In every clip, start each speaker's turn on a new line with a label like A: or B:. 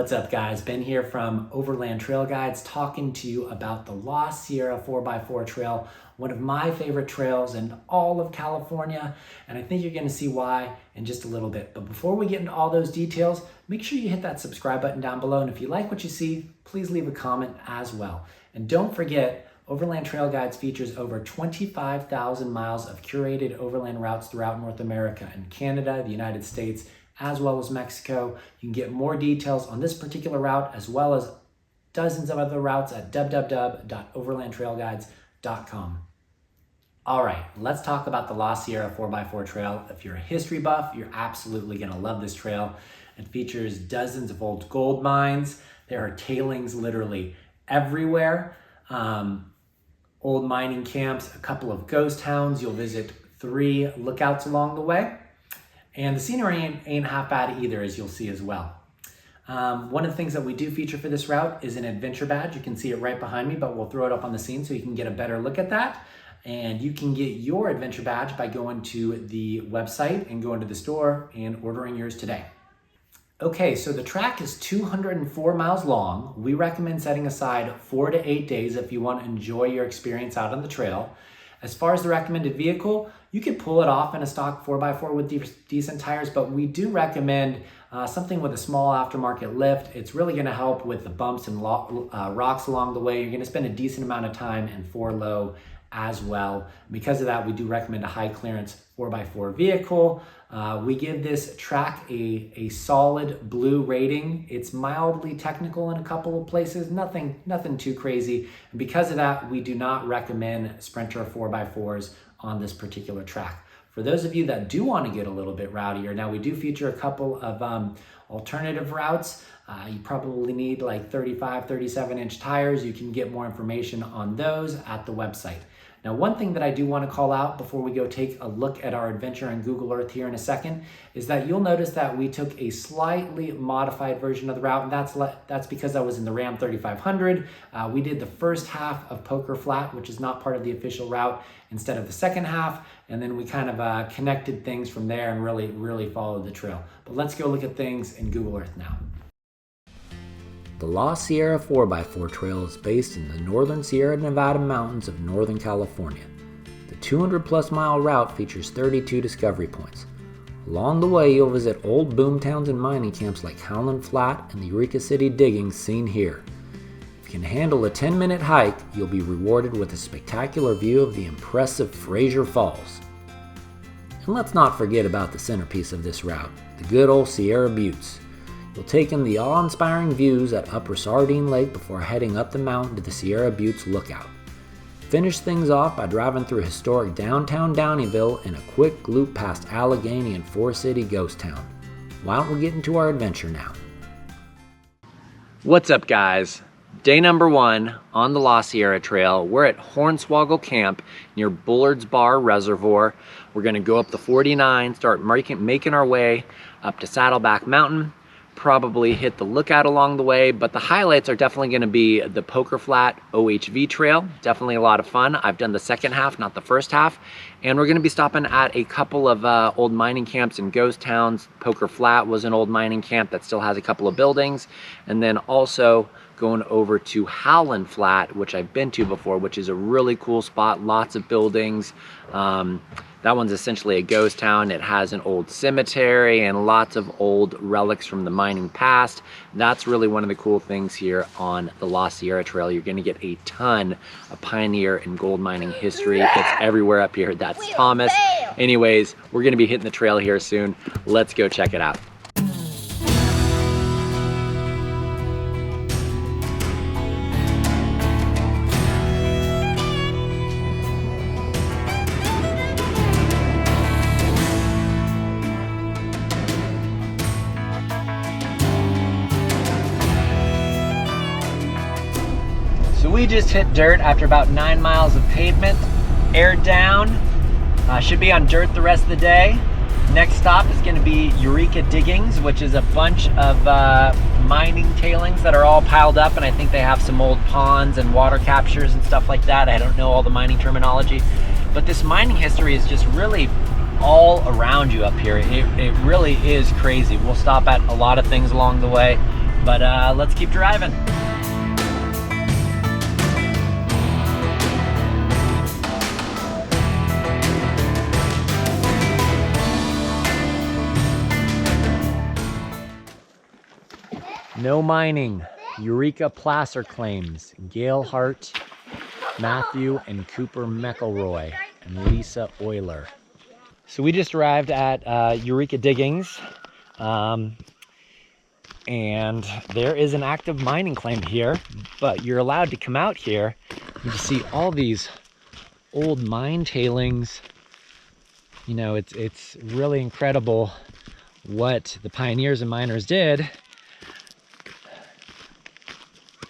A: What's up, guys? Ben here from Overland Trail Guides, talking to you about the Lost Sierra 4x4 trail, one of my favorite trails in all of California, and I think you're going to see why in just a little bit. But before we get into all those details, make sure you hit that subscribe button down below, and if you like what you see, please leave a comment as well. And don't forget, Overland Trail Guides features over 25,000 miles of curated overland routes throughout North America and Canada, the United States, as well as Mexico. You can get more details on this particular route as well as dozens of other routes at www.overlandtrailguides.com. All right, let's talk about the Lost Sierra 4x4 trail. If you're a history buff, you're absolutely gonna love this trail. It features dozens of old gold mines. There are tailings literally everywhere. Old mining camps, a couple of ghost towns. You'll visit 3 lookouts along the way. And the scenery ain't half bad either, as you'll see as well. One of the things that we do feature for this route is an adventure badge. You can see it right behind me, but we'll throw it up on the scene so you can get a better look at that. And you can get your adventure badge by going to the website and going to the store and ordering yours today. Okay, so the track is 204 miles long. We recommend setting aside 4 to 8 days if you want to enjoy your experience out on the trail. As far as the recommended vehicle, you could pull it off in a stock 4x4 with decent tires, but we do recommend something with a small aftermarket lift. It's really going to help with the bumps and rocks along the way. You're going to spend a decent amount of time in 4-low as well. Because of that, we do recommend a high clearance 4x4 vehicle. We give this track a solid blue rating. It's mildly technical in a couple of places, nothing too crazy. And because of that, we do not recommend Sprinter 4x4s on this particular track. For those of you that do want to get a little bit rowdier, now we do feature a couple of alternative routes. You probably need like 35, 37-inch tires. You can get more information on those at the website. Now, one thing that I do want to call out before we go take a look at our adventure on Google Earth here in a second is that you'll notice that we took a slightly modified version of the route, and that's because I was in the Ram 3500. We did the first half of Poker Flat, which is not part of the official route, instead of the second half, and then we kind of connected things from there and really followed the trail. But let's go look at things in Google Earth now. The Lost Sierra 4x4 trail is based in the northern Sierra Nevada mountains of Northern California. The 200-plus mile route features 32 discovery points. Along the way, you'll visit old boom towns and mining camps like Howland Flat and the Eureka City Diggings seen here. If you can handle a 10-minute hike, you'll be rewarded with a spectacular view of the impressive Fraser Falls. And let's not forget about the centerpiece of this route, the good old Sierra Buttes. You'll take in the awe-inspiring views at Upper Sardine Lake before heading up the mountain to the Sierra Buttes Lookout. Finish things off by driving through historic downtown Downeyville in a quick loop past Allegheny and Forest City Ghost Town. Why don't we get into our adventure now? What's up, guys? Day number 1 on the Lost Sierra Trail. We're at Hornswoggle Camp near Bullard's Bar Reservoir. We're going to go up the 49, start making our way up to Saddleback Mountain. Probably hit the lookout along the way, but the highlights are definitely going to be the Poker Flat OHV trail. Definitely a lot of fun. I've done the second half, not the first half, and we're going to be stopping at a couple of old mining camps and ghost towns. Poker Flat was an old mining camp that still has a couple of buildings, and then also going over to Howland Flat, which I've been to before, which is a really cool spot, lots of buildings. That one's essentially a ghost town. It has an old cemetery and lots of old relics from the mining past. That's really one of the cool things here on the Lost Sierra Trail. You're gonna get a ton of pioneer and gold mining history. It's everywhere up here. That's Thomas. Anyways, we're gonna be hitting the trail here soon. Let's go check it out. We just hit dirt after about 9 miles of pavement, aired down. Should be on dirt the rest of the day. Next stop is going to be Eureka Diggings, which is a bunch of mining tailings that are all piled up, and I think they have some old ponds and water captures and stuff like that. I don't know all the mining terminology, but this mining history is just really all around you up here. It really is crazy. We'll stop at a lot of things along the way. But let's keep driving. No mining. Eureka placer claims. Gail Hart, Matthew and Cooper McElroy, and Lisa Euler. So we just arrived at Eureka Diggings, and there is an active mining claim here, but you're allowed to come out here and to see all these old mine tailings. You know, it's really incredible what the pioneers and miners did.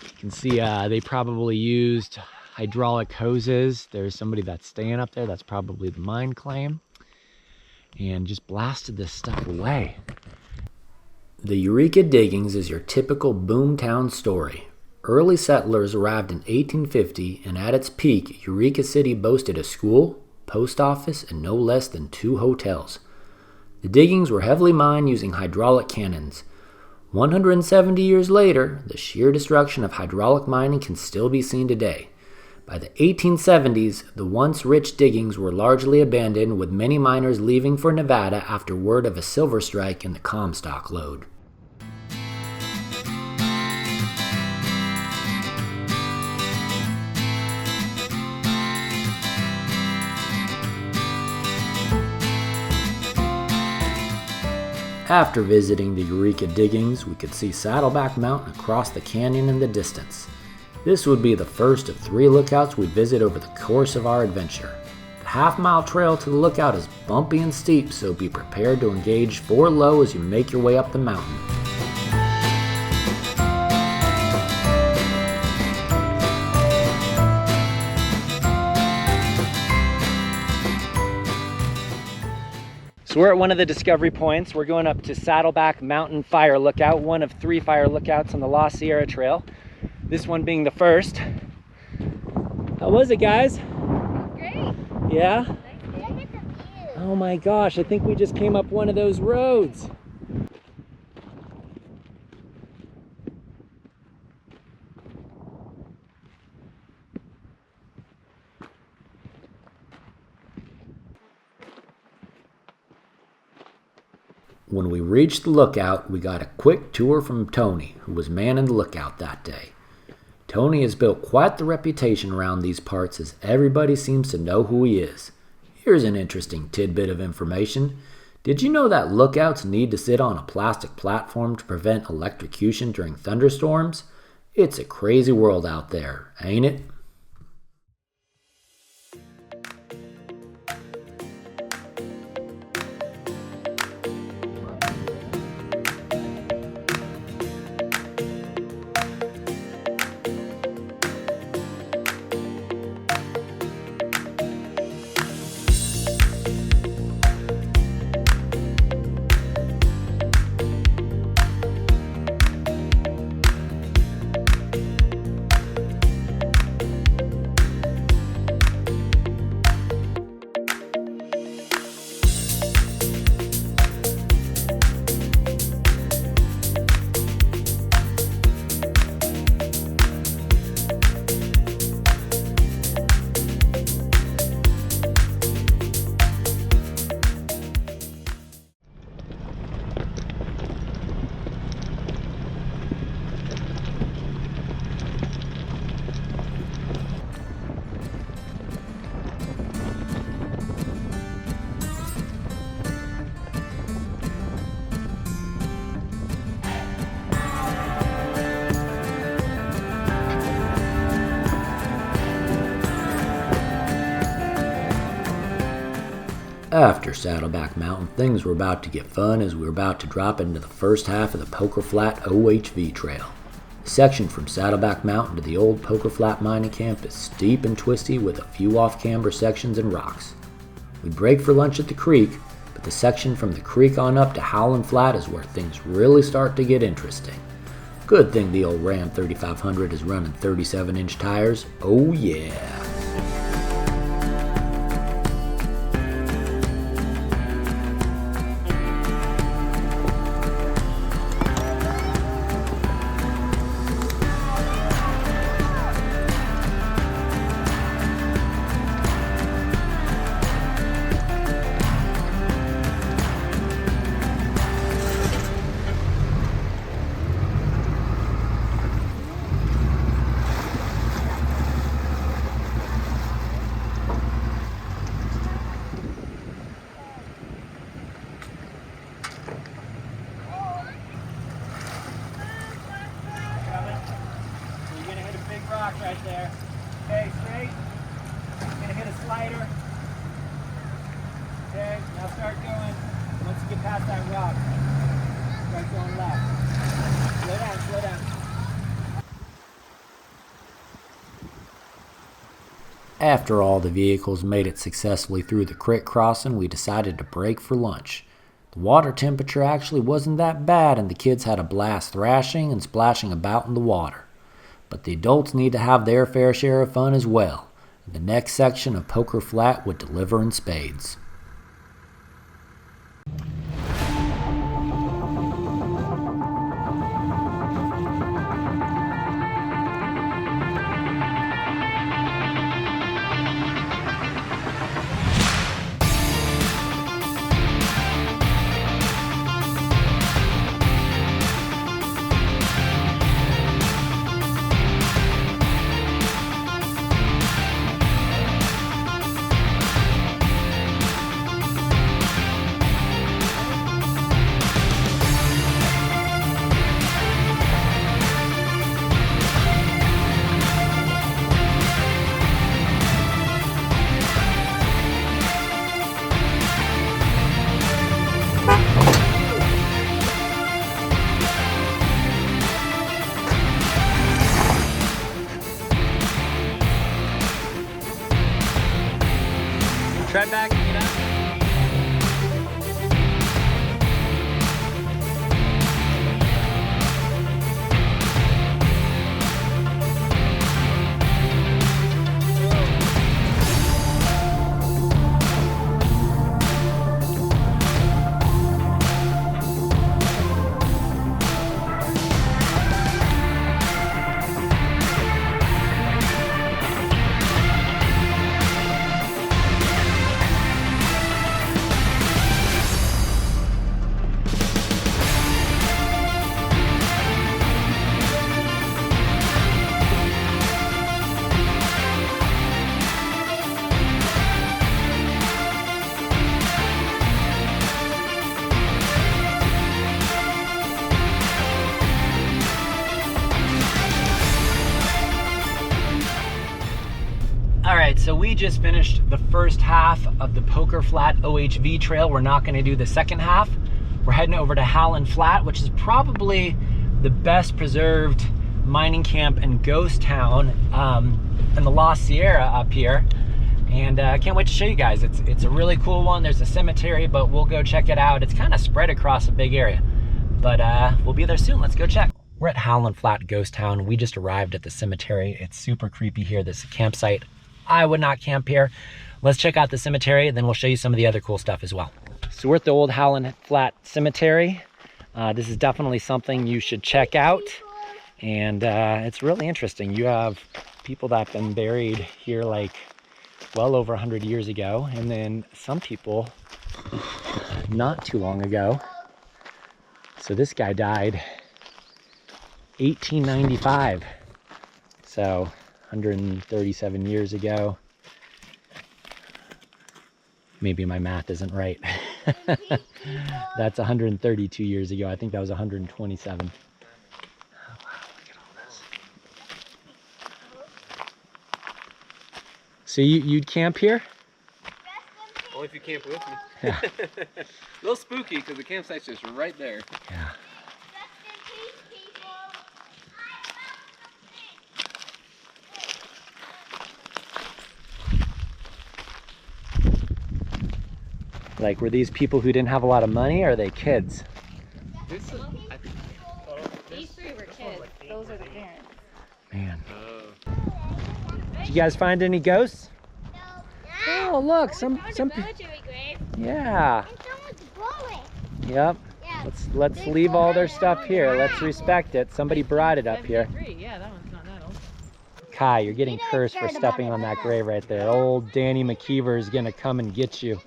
A: You can see they probably used hydraulic hoses. There's somebody that's staying up there. That's probably the mine claim. And just blasted this stuff away. The Eureka Diggings is your typical boomtown story. Early settlers arrived in 1850, and at its peak, Eureka City boasted a school, post office, and no less than 2 hotels. The diggings were heavily mined using hydraulic cannons. 170 years later, the sheer destruction of hydraulic mining can still be seen today. By the 1870s, the once rich diggings were largely abandoned, with many miners leaving for Nevada after word of a silver strike in the Comstock lode. After visiting the Eureka Diggings, we could see Saddleback Mountain across the canyon in the distance. This would be the first of 3 lookouts we'd visit over the course of our adventure. The half-mile trail to the lookout is bumpy and steep, so be prepared to engage 4 low as you make your way up the mountain. So we're at one of the discovery points. We're going up to Saddleback Mountain Fire Lookout, one of 3 fire lookouts on the Lost Sierra Trail. This one being the first. How was it, guys?
B: Great.
A: Yeah?
B: Look at the view.
A: Oh my gosh, I think we just came up one of those roads. When we reached the lookout, we got a quick tour from Tony, who was manning the lookout that day. Tony has built quite the reputation around these parts, as everybody seems to know who he is. Here's an interesting tidbit of information. Did you know that lookouts need to sit on a plastic platform to prevent electrocution during thunderstorms? It's a crazy world out there, ain't it? After Saddleback Mountain, things were about to get fun as we were about to drop into the first half of the Flat OHV trail. The section from Saddleback Mountain to the old Flat mining camp is steep and twisty with a few off-camber sections and rocks. We break for lunch at the creek, but the section from the creek on up to Howland Flat is where things really start to get interesting. Good thing the old Ram 3500 is running 37-inch tires. Oh yeah! straight. Gonna hit a slider. Okay, now start going. Once you get past that rock, start going left. Slow down, slow down. After all the vehicles made it successfully through the creek crossing, we decided to break for lunch. The water temperature actually wasn't that bad, and the kids had a blast thrashing and splashing about in the water. But the adults need to have their fair share of fun as well. The next section of Poker Flat would deliver in spades. Tread back and get out. Alright, so we just finished the first half of the Poker Flat OHV trail. We're not going to do the second half. We're heading over to Howland Flat, which is probably the best preserved mining camp and ghost town in the Lost Sierra up here. And I can't wait to show you guys. It's a really cool one. There's a cemetery, but we'll go check it out. It's kind of spread across a big area. But we'll be there soon. Let's go check. We're at Howland Flat Ghost Town. We just arrived at the cemetery. It's super creepy here. This is a campsite. I would not camp here. Let's check out the cemetery, then we'll show you some of the other cool stuff as well. So we're at the old Howland Flat Cemetery. This is definitely something you should check out. And it's really interesting. You have people that have been buried here like well over 100 years ago. And then some people not too long ago. So this guy died 1895. So 137 years ago. Maybe my math isn't right. That's 132 years ago. I think that was 127. Oh, wow, look at all this. So you'd camp here?
C: Only if you camp with me.
A: Yeah.
C: A little spooky because the campsite's just right there.
A: Yeah. Like, were these people who didn't have a lot of money, or are they kids?
C: These
B: three were kids. Those are the parents.
A: Man. Did you guys find any ghosts?
B: No.
A: Oh, look, some
B: Military grave.
A: yeah.
B: And someone's bullet.
A: Yep.
B: Yeah.
A: Let's leave all their stuff here. Let's respect it. Somebody brought it up here.
D: Yeah, that one's not that old.
A: Kai, you're getting cursed for stepping on that grave right there. Old Danny McKeever is gonna come and get you.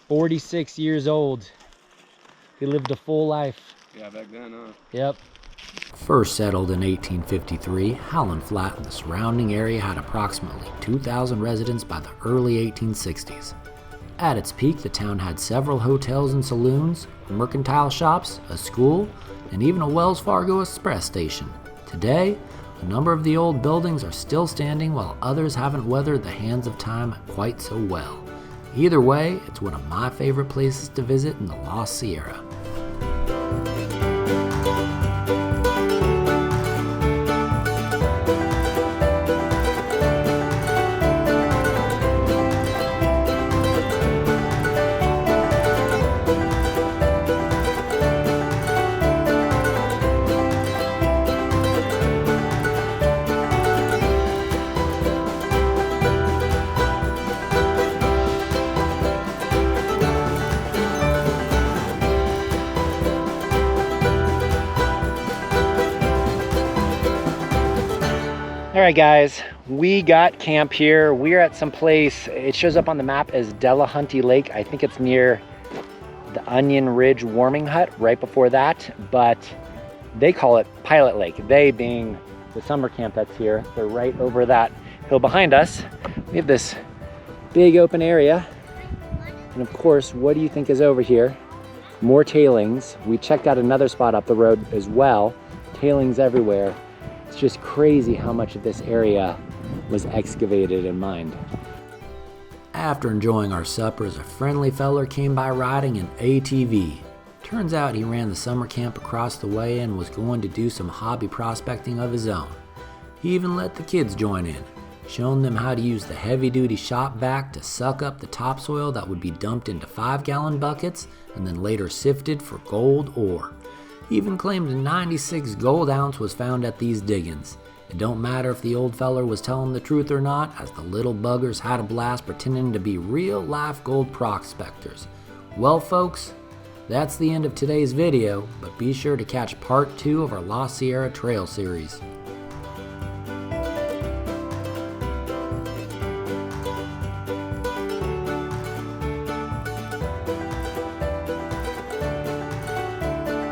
A: 46 years old. He lived a full life.
C: Yeah, back then, huh?
A: Yep. First settled in 1853, Howland Flat and the surrounding area had approximately 2,000 residents by the early 1860s. At its peak, the town had several hotels and saloons, mercantile shops, a school, and even a Wells Fargo Express station. Today, A number of the old buildings are still standing while others haven't weathered the hands of time quite so well. Either way, it's one of my favorite places to visit in the Lost Sierra. All right, guys, we got camp here. We're at some place, it shows up on the map as Delahunty Lake. I think it's near the Onion Ridge warming hut right before that, but they call it Pilot Lake. They being the summer camp that's here. They're right over that hill behind us. We have this big open area. And of course, what do you think is over here? More tailings. We checked out another spot up the road as well. Tailings everywhere. It's just crazy how much of this area was excavated and mined. After enjoying our suppers, a friendly feller came by riding an ATV. Turns out he ran the summer camp across the way and was going to do some hobby prospecting of his own. He even let the kids join in, showing them how to use the heavy-duty shop vac to suck up the topsoil that would be dumped into 5-gallon buckets and then later sifted for gold ore. He even claimed a 96 gold ounce was found at these diggings. It don't matter if the old feller was telling the truth or not, as the little buggers had a blast pretending to be real-life gold prospectors. Well, folks, that's the end of today's video, but be sure to catch part 2 of our Lost Sierra Trail series.